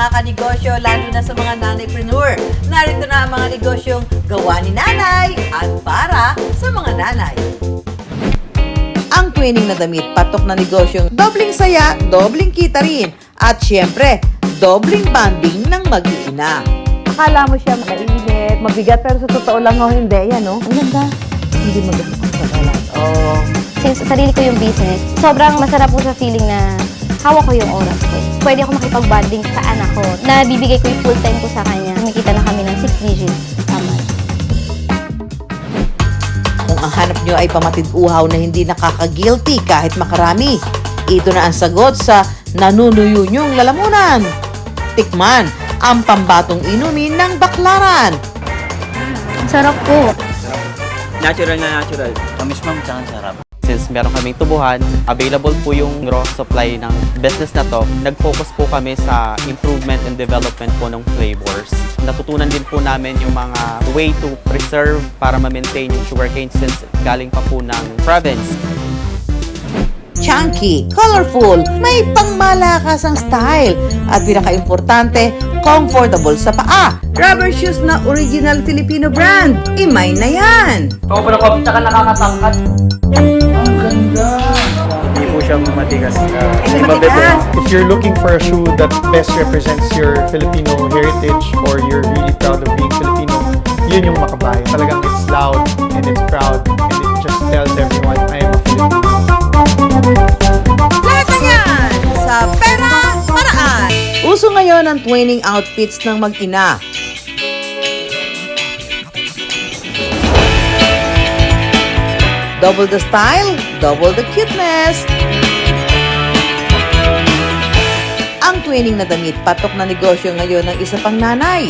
mga kanegosyo, lalo na sa mga nanaypreneur. Narito na ang mga negosyong gawa ni nanay at para sa mga nanay. Ang twinning na damit, patok na negosyong dobling saya, dobling kita rin. At syempre, dobling banding ng mag-iina. Akala mo siya mainit, mabigat, pero sa totoo lang hindi. Yan, no? Ang ganda. Hindi mabigat ang pagkalat. Oh. Since sarili ko yung business, sobrang masarap po sa feeling na hawak ko yung oras ko. Pwede ako makipag-bonding sa anak ko. Nabibigay ko yung full time ko sa kanya. Kumikita na kami ng 6 digits a month. Kung ang hanap nyo ay pamatid-uhaw na hindi nakaka-guilty kahit makarami, ito na ang sagot sa nanunuyo nyong lalamunan. Tikman ang pambatong inumin ng baklaran. Ang sarap po. Natural na natural. Tamis ma'am, tsaka sarap. Since meron kaming tubuhan, available po yung raw supply ng business na to, nag-focus po kami sa improvement and development po ng flavors. Natutunan din po namin yung mga way to preserve para ma-maintain yung sugarcane since galing pa po ng province. Chunky, colorful, may pangmalakasang style, at pinaka-importante, comfortable sa paa. Rubber shoes na original Filipino brand. Imay na yan! Sobrang kapit ka nakakatangkat. Hindi po siya matigas. Hindi mabigat. If you're looking for a shoe that best represents your Filipino heritage or you're really proud of being Filipino, yun yung Makabay. Talagang it's loud and it's proud and it just tells everyone, I am a Filipino. Lahat na yan sa Pera Paraan! Uso ngayon ang twinning outfits ng mag-ina. Double the style, double the cuteness. Ang twinning na damit, patok na negosyo ngayon ng isa pang nanay.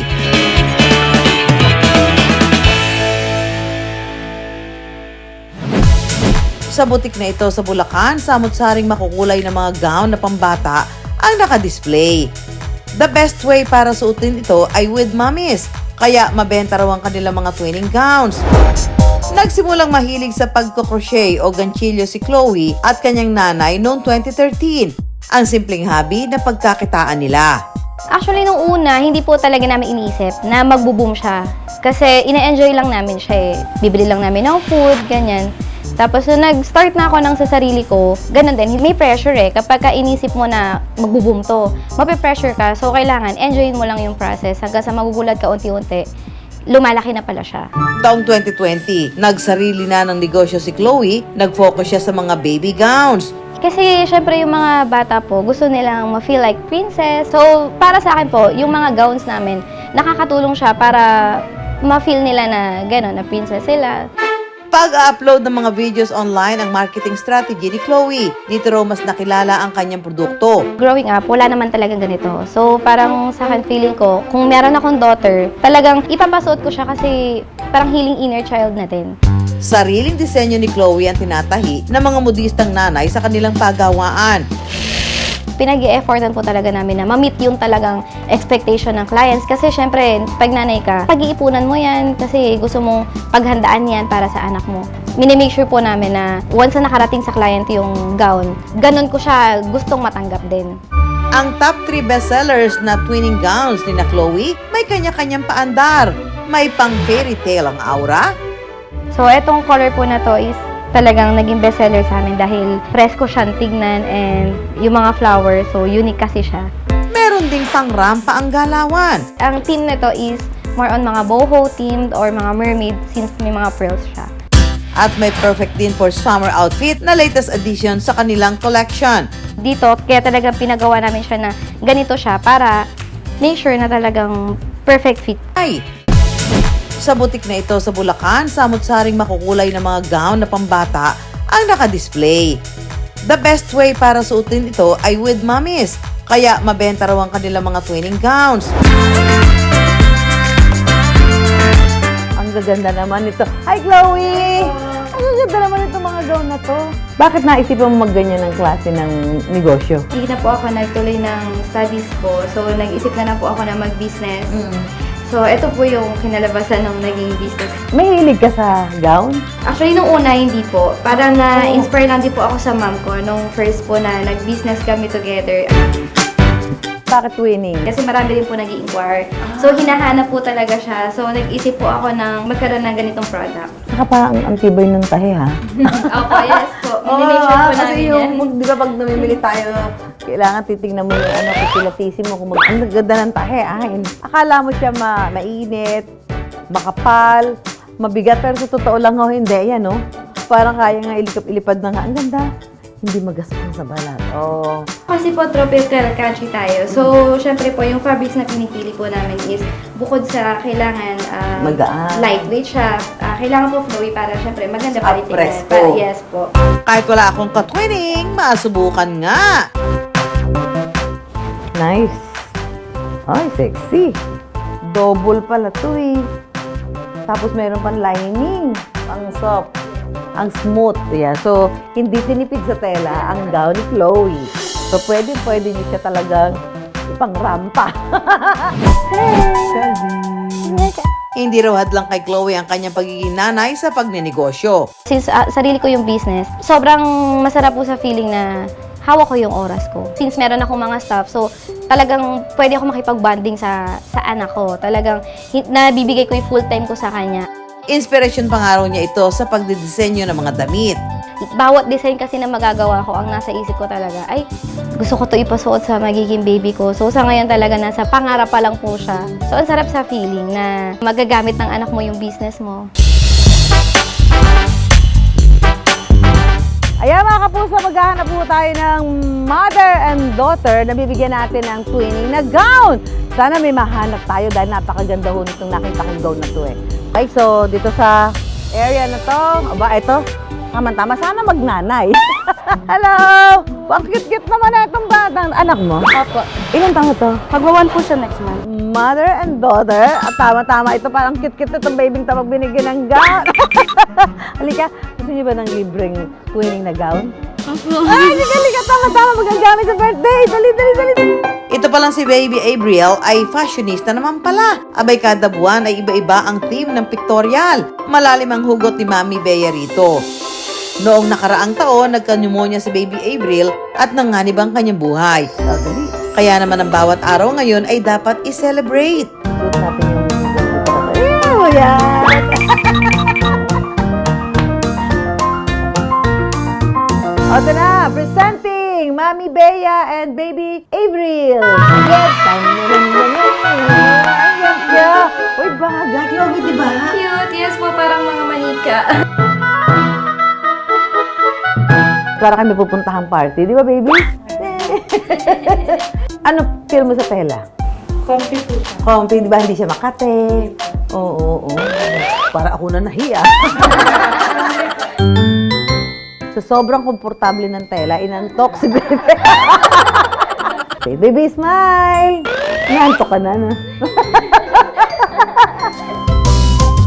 Sa butik na ito sa Bulacan, samot-saring makukulay na mga gown na pambata ang nakadisplay. The best way para suotin ito ay with mommies, kaya mabenta raw ang kanilang mga twinning gowns. Nagsimulang mahilig sa pagko-crochet o ganchilyo si Chloe at kanyang nanay noong 2013. Ang simpleng hobby na pagkakitaan nila. Actually, nung una, hindi po talaga namin iniisip na magbo-boom siya. Kasi ina-enjoy lang namin siya eh. Bibili lang namin ng food, ganyan. Tapos, nung nag-start na ako ng sa sarili ko, ganun din, may pressure eh. Kapag ka inisip mo na magbo-boom to, mape-pressure ka. So, kailangan, enjoyin mo lang yung process hanggang sa magugulat ka unti-unti. Lumalaki na pala siya. Taong 2020, nagsarili na ng negosyo si Chloe, nag-focus siya sa mga baby gowns. Kasi, syempre, yung mga bata po, gusto nilang ma-feel like princess. So, para sa akin po, yung mga gowns namin, nakakatulong siya para ma-feel nila na gano'n, na princess sila. Pag-upload ng mga videos online ang marketing strategy ni Chloe. Dito raw mas nakilala ang kanyang produkto. Growing up, wala naman talagang ganito. So, parang sa akin, feeling ko, kung meron akong daughter, talagang ipapasuot ko siya kasi parang healing inner child natin. Sariling disenyo ni Chloe ang tinatahi ng mga modistang nanay sa kanilang pagawaan. Pinag-i-effortan po talaga namin na ma-meet yung talagang expectation ng clients. Kasi syempre, pag nanay ka, pag-iipunan mo yan kasi gusto mong paghandaan yan para sa anak mo. Minimake sure po namin na once na nakarating sa client yung gown, ganun ko siya gustong matanggap din. Ang top 3 bestsellers na twinning gowns ni na Chloe, may kanya-kanyang paandar. May pang fairy tale ang aura. So, etong color po na to is talagang naging bestseller sa amin dahil presko siyang tignan and yung mga flowers, so unique kasi siya. Meron ding pang rampa ang galawan. Ang theme na to is more on mga boho themed or mga mermaid since may mga pearls siya. At may perfect din for summer outfit na latest addition sa kanilang collection. Dito, kaya talagang pinagawa namin siya na ganito siya para make sure na talagang perfect fit. Ay! Sa butik na ito sa Bulacan, samot-saring makukulay na mga gown na pambata ang nakadisplay. The best way para suotin ito ay with mommies, kaya mabenta raw ang kanilang mga twinning gowns. Ang gaganda naman ito. Hi, Chloe! Ang gaganda naman itong mga gown na to. Bakit naisipan mo magganyan ng klase ng negosyo? Hindi na po ako nagtuloy ng studies ko. So, nag-isip na po ako na mag-business. So, ito po yung kinalabasan ng naging business. May hilig ka sa gown? Actually, nung una, hindi po. Parang na-inspire lang din po ako sa mom ko nung first po na nag-business kami together. Bakit twinning? Kasi marami rin po nag-i-inquire. So, hinahanap po talaga siya. So, nag-isip po ako ng magkaroon ng ganitong product. Saka parang ang tibay ng tahi, ha? Opo, yes po. Minimake sure po kasi namin yung, yan. di ba pag namimili tayo, kailangan titignan mo yung kikilatisimo kung ang ganda ng tahi. Akala mo siya mainit, makapal, mabigat, pero sa totoo lang ho, hindi. Yan, no? Parang kaya nga ilipad na nga. Ang ganda. Hindi magaspang sa balat. Oh. Kasi po tropical country tayo. So, syempre po, yung fabrics na pinipili po namin is bukod sa kailangan Magaan. lightweight siya, kailangan po flowy para syempre maganda pa rin tingnan. Presko. Yes po. Kahit wala akong ka-twinning, masubukan nga. Nice. Ay, sexy. Double pala to eh. Tapos meron pang lining. Ang soft. Ang smooth. Yeah. So, hindi tinipid sa tela ang gown ni Chloe. So, pwede niyo siya talagang ipang-rampa. Hindi raw hadlang kay Chloe ang kanyang pagiging nanay sa pagnenegosyo. Since sarili ko yung business, sobrang masarap po sa feeling na hawak ko yung oras ko. Since meron akong mga staff, so talagang pwede ako makipag-bonding sa anak ko. Talagang nabibigay ko yung full time ko sa kanya. Inspirasyon pa nga raw niya ito sa pagdidisenyo ng mga damit. Bawat design kasi na magagawa ko, ang nasa isip ko talaga, ay, gusto ko to ipasuot sa magiging baby ko. So, sa ngayon talaga, nasa pangarap pa lang po siya. So, ang sarap sa feeling na magagamit ng anak mo yung business mo. Ayan mga kapuso, maghahanap po tayo ng mother and daughter na bibigyan natin ng twinning na gown. Sana may mahanap tayo dahil napakaganda ho nitong nakita kong gown na to eh. Okay, so dito sa area na to, ito, tama-tama, sana magnanay. Hello! Ang cute-cute naman na itong batang anak mo. Opo. Ilan taon to? Magwa-1 po siya next month. Mother and daughter. At tama-tama, ito parang cute-cute itong babyng tamang binigyan ng gown. Halika, gusto niyo ba ng libreng twinning na gown? Ay, halika, tama-tama, magagamit sa birthday. Dali. Ito palang si Baby Abriel ay fashionista naman pala. Abay kada buwan ay iba-iba ang theme ng pictorial. Malalim ang hugot ni Mami Bea rito. Noong nakaraang taon, nagka-pneumonia si Baby Abriel at nanganib ang kanyang buhay. Kaya naman ang bawat araw ngayon ay dapat i-celebrate. Suot natin yung yan. O, ito na, presenting Mami Bea and Baby Abriel. Good time. Uy, bagat. Chloe, di ba? Cute. Yes po, parang mga manika. Para kami pupuntahang party, di ba, baby? Ano feel mo sa tela? Comfy po siya. Comfy, di ba? Hindi siya makate. Oo. Para ako na nahiya. So, sobrang komportable ng tela. Inantok si baby. Say, baby, smile! Inantok ka na, no?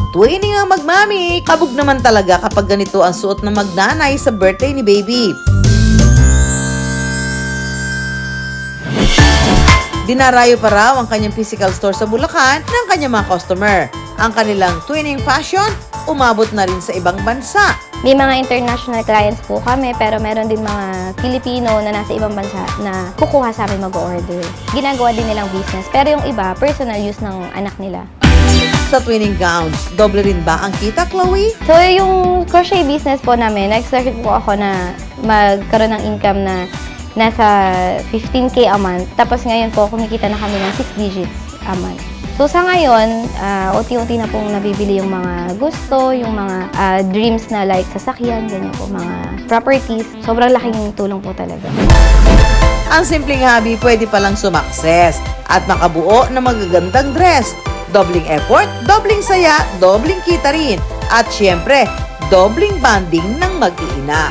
Twinning ang magmami. Kabog naman talaga kapag ganito ang suot ng magnanay sa birthday ni baby. Dinarayo pa raw ang kanyang physical store sa Bulacan ng kanyang mga customer. Ang kanilang twinning fashion umabot na rin sa ibang bansa. May mga international clients po kami, pero meron din mga Pilipino na nasa ibang bansa na kukuha sa amin mag-order. Ginagawa din nilang business, pero yung iba, personal use ng anak nila. Sa twinning gowns, doble rin ba ang kita, Chloe? So, yung crochet business po namin, nag-start po ako na magkaroon ng income na nasa 15K a month. Tapos ngayon po, kumikita na kami ng 6 digits a month. So, sa ngayon, unti-unti na pong nabibili yung mga gusto, yung mga dreams na like sasakyan, ganyan po, mga properties. Sobrang laking tulong po talaga. Ang simpleng hobby pwede palang sumakses at makabuo ng magagandang dress. Dobling effort, dobling saya, dobling kita rin. At syempre, dobling bonding ng mag-iina.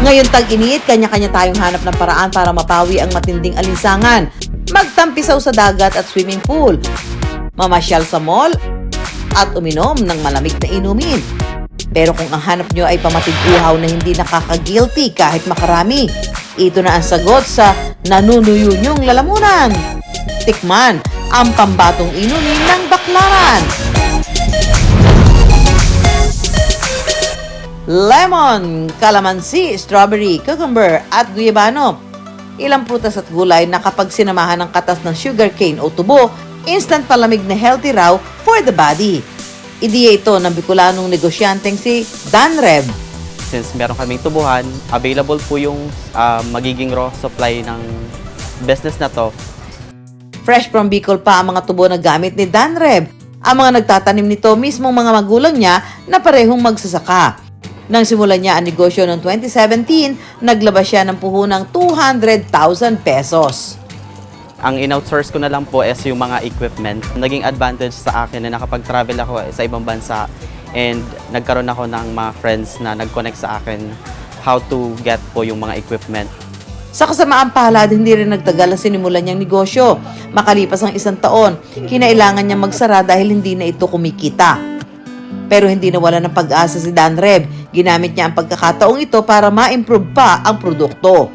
Ngayon tag-init, kanya-kanya tayong hanap ng paraan para mapawi ang matinding alinsangan. Magtampisaw sa dagat at swimming pool. Mamasyal sa mall at uminom ng malamig na inumin. Pero kung ang hanap nyo ay pamatig-uhaw na hindi nakaka-guilty kahit makarami, ito na ang sagot sa nanunuyo nyong lalamunan. Tikman ang pambatong inumin ng Baklaran. lemon, calamansi, strawberry, cucumber, at guyabano. Ilang prutas at gulay na kapag sinamahan ng katas ng sugarcane o tubo, instant palamig na healthy raw for the body. Ideya ito ng Bicolanong negosyanteng si Dan Reb. Since meron kaming tubuhan, available po yung magiging raw supply ng business na to. Fresh from Bicol pa ang mga tubo na gamit ni Dan Reb. Ang mga nagtatanim nito mismong mga magulang niya na parehong magsasaka. Nang simulan niya ang negosyo noong 2017, naglabas siya ng puhunang 200,000 pesos. Ang in-outsource ko na lang po is yung mga equipment. Naging advantage sa akin na nakapag-travel ako sa ibang bansa and nagkaroon ako ng mga friends na nag-connect sa akin how to get po yung mga equipment. Sa kasamaang palad, hindi rin nagtagal ang sinimulan niyang negosyo. Makalipas ang 1 taon, kinailangan niya magsara dahil hindi na ito kumikita. Pero hindi nawala ng pag-asa si Dan Reb. Ginamit niya ang pagkakataong ito para ma-improve pa ang produkto.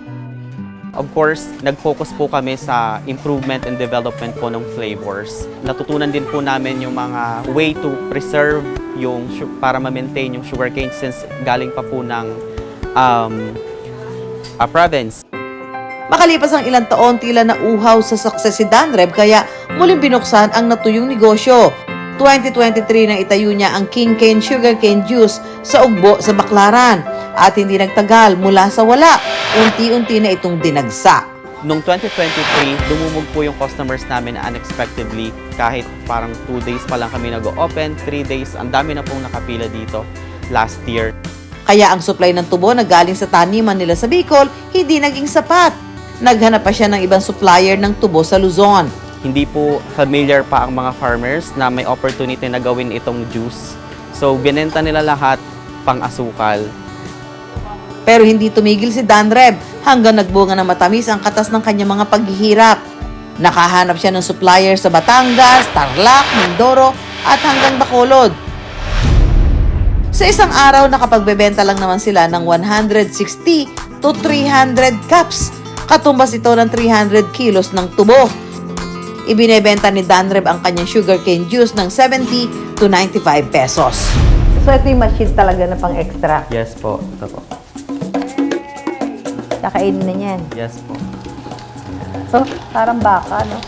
Of course, nag-focus po kami sa improvement and development po ng flavors. Natutunan din po namin yung mga way to preserve yung para ma-maintain yung sugarcane since galing pa po ng province. Makalipas ang ilang taon, tila nauhaw sa success si Dan Reb kaya muling binuksan ang natuyong negosyo. 2023 nang itayo niya ang King Cane Sugarcane Juice sa Ugbo sa Baclaran. At hindi nagtagal, mula sa wala, unti-unti na itong dinagsa. Noong 2023, dumumog po yung customers namin unexpectedly. Kahit parang 2 days pa lang kami nag-open, 3 days, ang dami na pong nakapila dito last year. Kaya ang supply ng tubo na galing sa taniman nila sa Bicol, hindi naging sapat. Naghanap pa siya ng ibang supplier ng tubo sa Luzon. Hindi po familiar pa ang mga farmers na may opportunity na gawin itong juice. So, binenta nila lahat pang asukal. Pero hindi tumigil si Dan Reb hanggang nagbunga na matamis ang katas ng kanyang mga paghihirap. Nakahanap siya ng supplier sa Batangas, Tarlac, Mindoro at hanggang Bacolod. Sa isang araw, nakapagbebenta lang naman sila ng 160 to 300 cups. Katumbas ito ng 300 kilos ng tubo. Ibinebenta ni Dan Reb ang kanyang sugarcane juice ng 70 to 95 pesos. So ito yung machine talaga na pang-extract. Yes po, ito po. Kakainin na yan. Yes po. So, parang baka, no?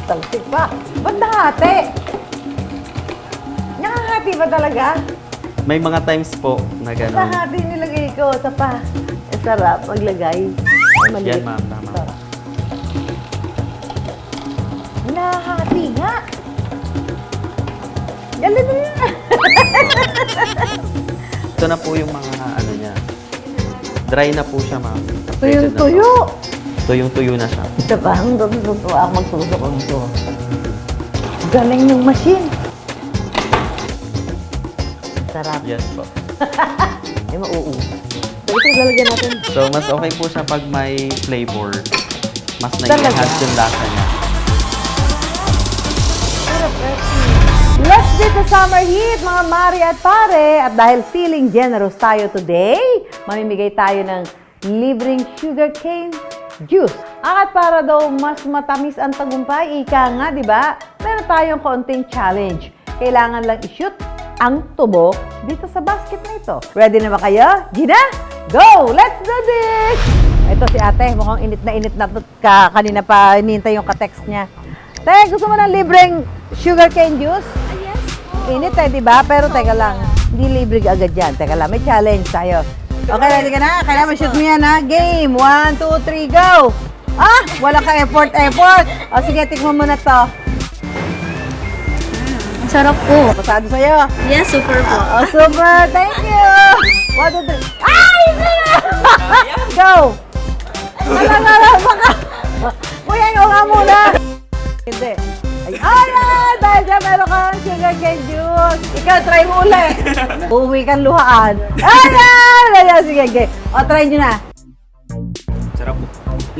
Talsik pa. Ba't nahati? Nakahati ba talaga? May mga times po na gano'n. Nahati nilagay ko sa pa. Sarap maglagay. Ay, maliit. Yan ma'am, tama. Sarap. Nahati nga. Galing na yan. Ito na po yung mga ano niya. Dry na po siya ma'am. Tuyong-tuyo. Tuyong-tuyo na siya. Ito pa, ang tutuwa ako magsusok ito. Galing ng machine. Sarap. Yes po. Ay, mauu. So, ito lalagyan natin. So, mas okay po siya pag may flavor. Mas Talaga? nag-enhance yung lasa niya. Let's beat the summer heat, mga mari at pare. At dahil feeling generous tayo today, mamimigay tayo ng libreng sugarcane juice. At para daw mas matamis ang tagumpay, ika nga, di ba? Meron tayong konting challenge. Kailangan lang i-shoot ang tubo dito sa basket na ito. Ready na ba kayo? Gina, go! Let's do this! Ito si ate, mukhang init na kanina pa hinihintay yung ka-text niya. Te, gusto mo ng libreng sugarcane juice? Yes po. Init di ba? Pero teka lang, hindi libre agad yan. Teka lang, may challenge tayo. Okay, ready ka na? Kailangan ma-shoot mo yan ha. Game! 1, 2, 3, go! Ah! Wala ka effort. O sige, tikman mo na to. Ang sarap po. Pasado sa'yo. Yes, super po. Oh, super! Thank you! 1, 2, 3. Ay! Go! Baka! Kuya, ikaw nga muna! Hindi. Ay! Dahil dyan meron kang sugarcane juice. Ikaw, try mo ulit. Uwi kang luhaan. Ayan! Sige, okay. O, try nyo na. Sarap po.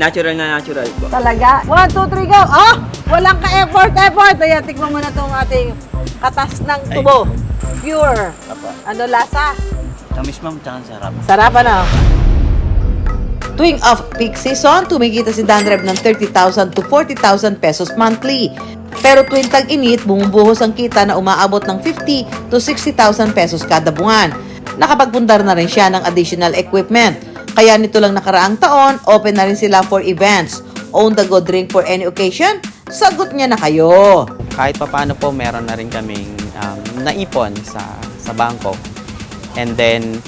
Natural na natural po. Talaga? 1, 2, 3, go! Ah! Walang ka-effort! Ayan, tikman mo na itong ating katas ng tubo. Pure. Ano lasa? Tamis ma'am, tsaka sarap. Sarap ano? Tuwing off-peak season, tumikita si Danreb ng 30,000 to 40,000 pesos monthly. Pero tuwing tag-init, bumubuhos ang kita na umaabot ng 50 to 60,000 pesos kada buwan. Nakapagpundar na rin siya ng additional equipment. Kaya nito lang nakaraang taon, open na rin sila for events. Own the go drink for any occasion? Sagot niya na kayo. Kahit papaano po, meron na rin kaming naipon sa bangko. And then,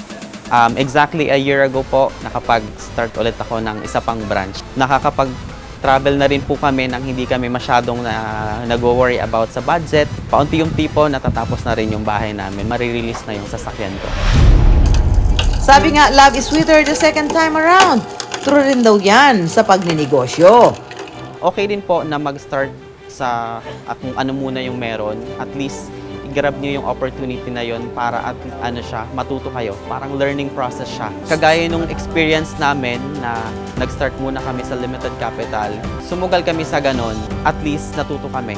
exactly a year ago po, nakapag-start ulit ako ng isa pang branch. Nakakapag-travel na rin po kami nang hindi kami masyadong nag-worry about sa budget. Paunti-unti po, natatapos na rin yung bahay namin. Marirelease na yung sasakyan ko. Sabi nga, love is sweeter the second time around. True rin daw yan sa pagninegosyo. Okay din po na mag-start sa kung ano muna yung meron. At least, i-grab nyo yung opportunity na yon para at matuto kayo. Parang learning process siya. Kagaya nung experience namin na nag-start muna kami sa limited capital, sumugal kami sa ganon, at least natuto kami.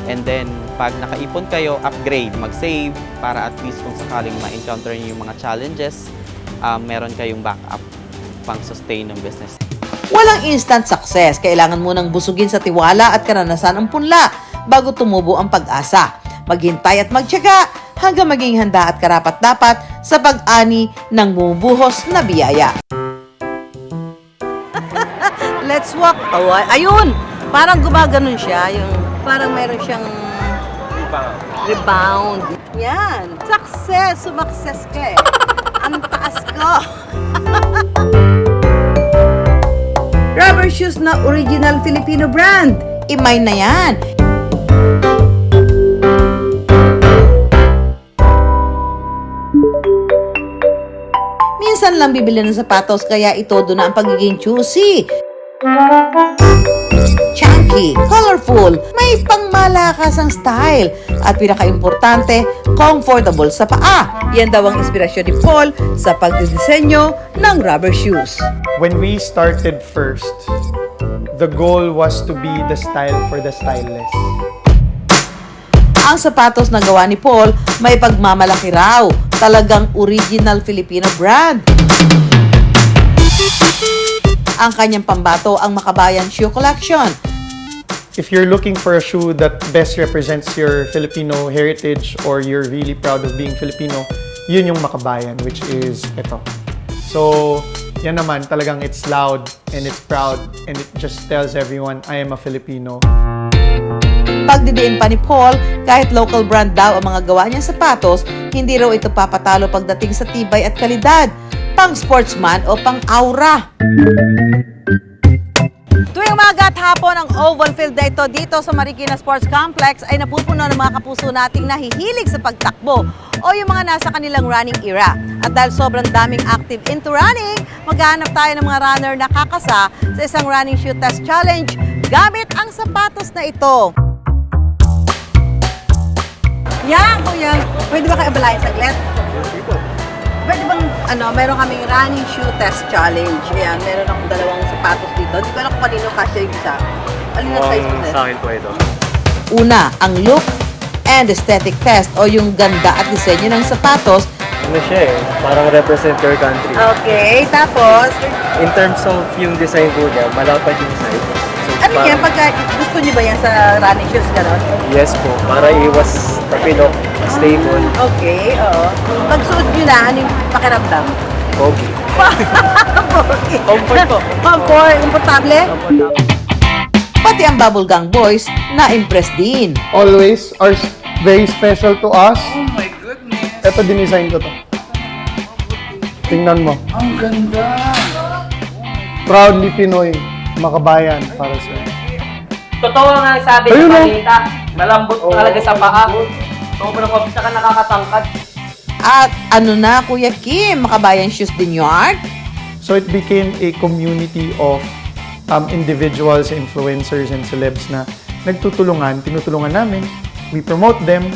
And then, pag nakaipon kayo, upgrade, mag-save, para at least kung sakaling ma-encounter nyo yung mga challenges, meron kayong backup pang sustain ng business. Walang instant success. Kailangan munang busugin sa tiwala at karanasan ang punla bago tumubo ang pag-asa. Maghintay at magtiyaga hanggang maging handa at karapat-dapat sa pag-ani ng bumubuhos na biyaya. Let's walk. Oh, ayun! Parang gumaganon siya. Yung, parang meron siyang rebound. Yan. Success! Sumakses ka eh. Ang taas ko. Rubber shoes na original Filipino brand. Imay na yan. Minsan lang bibili ng sapatos kaya ito doon na ang pagiging choosy. Chunky, colorful, may pangmalakasang style at pinaka-importante, comfortable sa paa. Yan daw ang inspirasyon ni Paul sa pagdidisenyo ng rubber shoes. When we started first, the goal was to be the style for the styleless. Ang sapatos na gawa ni Paul may pagmamalaki raw, talagang original Filipino brand. Ang kanyang pambato ang Makabayan Shoe Collection. If you're looking for a shoe that best represents your Filipino heritage or you're really proud of being Filipino, yun yung Makabayan, which is ito. So, yan naman, talagang it's loud and it's proud and it just tells everyone, I am a Filipino. Pagdidiin pa ni Paul, kahit local brand daw ang mga gawa niyang sapatos, hindi raw ito papatalo pagdating sa tibay at kalidad, pang sportsman o pang aura. Tuwing umaga at hapon, ang oval field na ito dito sa Marikina Sports Complex ay napupuno ng mga kapuso nating nahihilig sa pagtakbo o yung mga nasa kanilang running era. At dahil sobrang daming active into running, maghahanap tayo ng mga runner na kakasa sa isang running shoe test challenge gamit ang sapatos na ito. Yan, kuya. Pwede ba kayo abalayan saglit? Pwede bang, meron kaming running shoe test challenge. Ayan, meron akong dalawang sapatos dito. Hindi ko alam kung kanino kasya yung isa. Alin ang size mo, sir? Sa akin po ito. Una, ang look and aesthetic test o yung ganda at disenyo ng sapatos. Ano siya eh, parang represent your country. Okay, tapos, In terms of yung design po niya, malapad yung size. So, ano yan? Pagka gusto niyo ba yan sa running shoes, gano'n? Yes po, para iwas tapilok, stable, Okay, oo. Pag suot niyo na, ano yung pakiramdam? pogi. Okay. Comfort po. Comfort, komportable? Pati ang Bubblegang Boys na-impress din. Always are very special to us. Oh my goodness! Ito dinisign ko to. Tingnan mo. Ang ganda! Proudly Pinoy, Makabayan para sa Totoo nga sabi Ayun, sa oh. balita, malambot talaga sa paa. Sobrang soft, saka nakakatangkad. At ano na, Kuya Kim, Makabayan Shoes din yun? So it became a community of individuals, influencers, and celebs na nagtutulungan, tinutulungan namin, we promote them,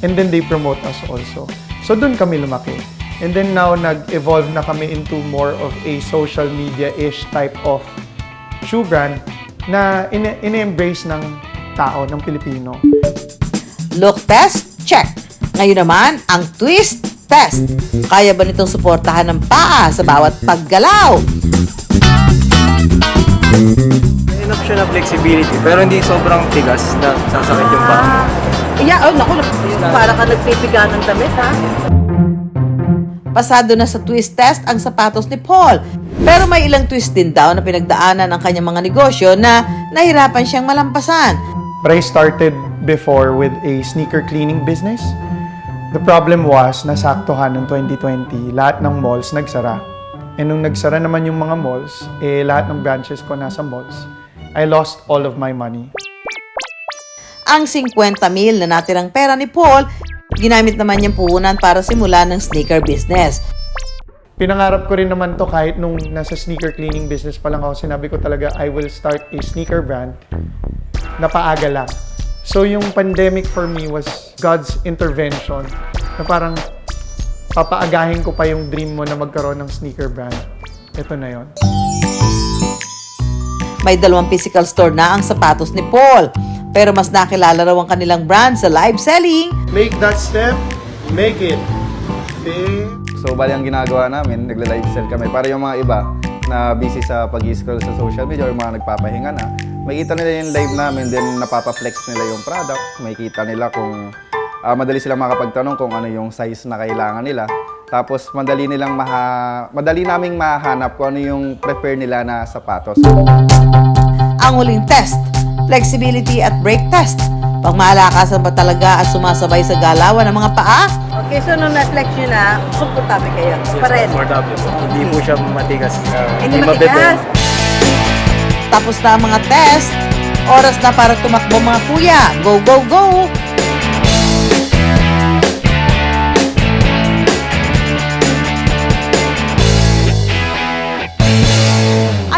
and then they promote us also. So doon kami lumaki. And then now, nag-evolve na kami into more of a social media-ish type of shoe brand na ine-embrace ng tao, ng Pilipino. Look test, check. Ngayon naman, ang twist test. Kaya ba nitong suportahan ng paa sa bawat paggalaw? Enough siya na flexibility, pero hindi sobrang tigas na sasakit yung paa mo. Naku, para ka nagpipiga ng damit, ha? Pasado na sa twist test ang sapatos ni Paul. Pero may ilang twist din daw na pinagdaanan ang kanyang mga negosyo na nahirapan siyang malampasan. But I started before with a sneaker cleaning business. The problem was, nasaktuhan noong 2020, lahat ng malls nagsara. And nung nagsara naman yung mga malls, lahat ng branches ko nasa malls. I lost all of my money. Ang 50,000 na natirang pera ni Paul, ginamit naman niyang puhunan para simulan ng sneaker business. Pinangarap ko rin naman to kahit nung nasa sneaker cleaning business pa lang ako, sinabi ko talaga, I will start a sneaker brand na paaga lang. So yung pandemic for me was God's intervention na parang papaagahin ko pa yung dream mo na magkaroon ng sneaker brand. Ito na yon. May 2 physical store na ang sapatos ni Paul. Pero mas nakilala raw ang kanilang brand sa live selling. Make that step, make it. Okay. So, bali ang ginagawa namin, nagla-live sell kami. Para yung mga iba na busy sa pag-scroll sa social media or mga nagpapahinga na, makikita nila yung live namin, then napapa-flex nila yung product. Makikita nila kung madali silang makapagtanong kung ano yung size na kailangan nila. Tapos, madali naming mahanap kung ano yung prefer nila na sapatos. Ang huling test, flexibility at brake test. Pang malakasan pa talaga at sumasabay sa galawan ng mga paa. Okay, so nung na-flex nyo na, komportable kayo. Pares. Comfortable po. Hindi po siya matigas. Hindi matigas. Tapos na ang mga test, oras na para tumakbo mga kuya. Go, go, go!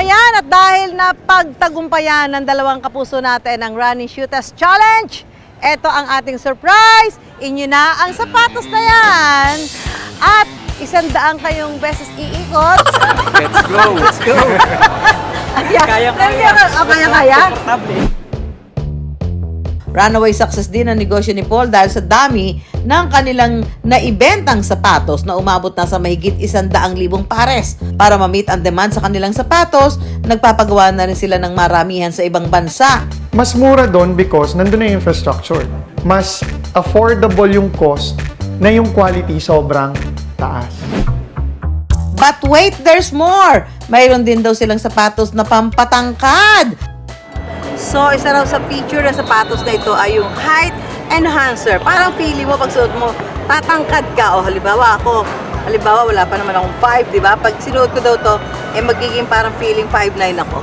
Ayan, at dahil napagtagumpayan ng 2 kapuso natin ang Running Shoe Test Challenge, ito ang ating surprise. Inyo na ang sapatos na yan. At 100 kayong beses iikot. Let's go, let's go. Kaya. Kaya? Runaway success din ang negosyo ni Paul dahil sa dami ng kanilang naibentang sapatos na umabot na sa mahigit 100,000 pares. Para ma-meet ang demand sa kanilang sapatos, nagpapagawa na rin sila ng maramihan sa ibang bansa. Mas mura doon because nandun na yung infrastructure. Mas affordable yung cost na yung quality sobrang taas. But wait, there's more! Mayroon din daw silang sapatos na pampatangkad. So, isa raw sa feature ng sapatos na ito ay yung height enhancer. Parang feeling mo, pag suot mo, tatangkad ka. O, halimbawa wala pa naman akong 5, di ba? Pag sinuot ko daw to, magiging parang feeling 5'9 ako.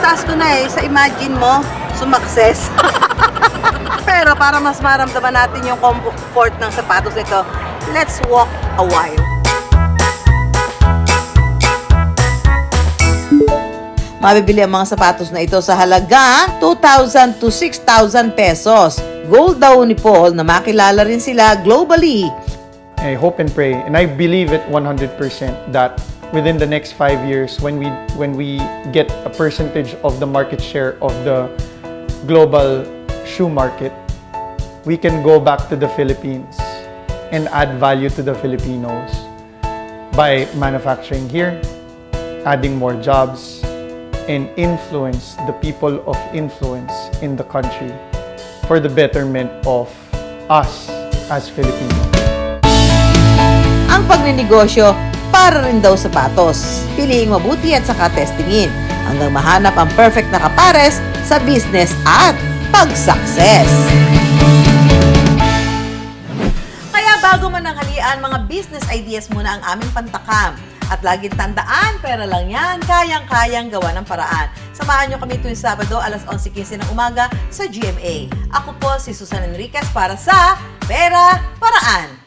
Taas ko na sa imagine mo, sumakses. Pero para mas maramdaman natin yung comfort ng sapatos nito, let's walk a while. Mabibili ang mga sapatos na ito sa halaga 2,000 to 6,000 pesos. Goal daw ni Paul na makilala rin sila globally. I hope and pray, and I believe it 100% that within the next 5 years, when we get a percentage of the market share of the global shoe market, we can go back to the Philippines and add value to the Filipinos by manufacturing here, adding more jobs, and influence the people of influence in the country for the betterment of us as Filipinos. Ang pagninegosyo para rin daw sapatos. Piliing mabuti at saka testingin hanggang mahanap ang perfect na kapares sa business at pag-success. Kaya bago mananghalian, mga business ideas muna ang aming pantakam. At laging tandaan, pera lang yan, kayang-kayang gawa ng paraan. Samahan nyo kami tuwing Sabado, alas 11:15 ng umaga sa GMA. Ako po si Susan Enriquez para sa Pera Paraan.